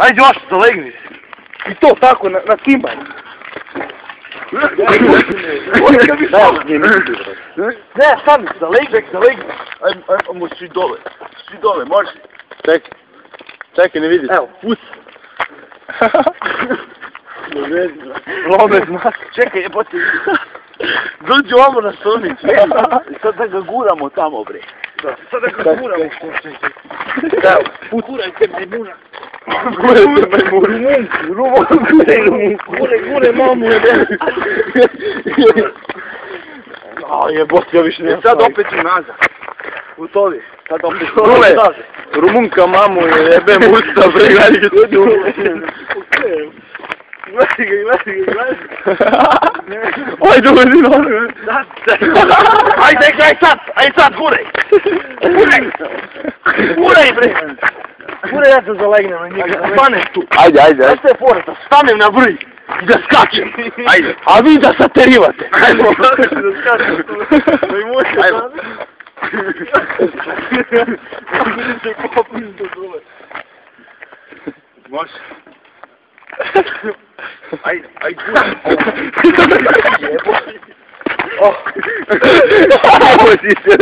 Ajde još, zalegni. I to tako, na timbaj. Ne, sami, zalegni. Ajmo svi dole, može. Čekaj, ne vidim. Evo, pus. Lome znak. Čekaj, jebote. Dođi ovo na stolnicu. I sad da ga guramo tamo, bre. Sad da ga guramo. Evo, put. Gurajte majmuna. Gure mamu, jebote. A jebote, ja više ne. Sad opet u nazad. U tovi. Sad opet u nazad. Rumunka mamu jebem usta, bre, gledaj ga to djuru. Gledaj ga. Ajde, uvedi na ono. Ajde sad, guraj. Guraj, bre. Guraj, ja se zalegnem na njega. Stanem tu. Ajde. Znaš što je fora, da stanem na vrj i da skačem. Ajde. A vi da saterivate. Ajde. Da skačem. Ajde. Može. Ajde, guraj. Ovo si se...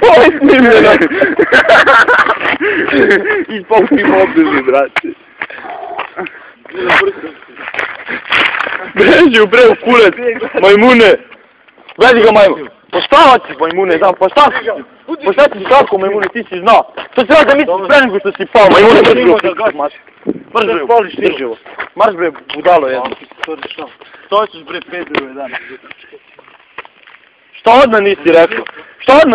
Ovo je snimljeno. I popim obdrži, brate. Breži bre u kurac, majmune. Vedi ga majmun. Postavat si majmune, znam, postavat si kako majmune, ti si znao. To se rada misli pre nego što si pao, majmune brži. Marš bre, budalo jedno. Što ćeš bre, Pedro, jedan. Šta odmah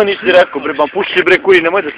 nisi rekao? Bre, ba puši bre kuji, nemoj da se...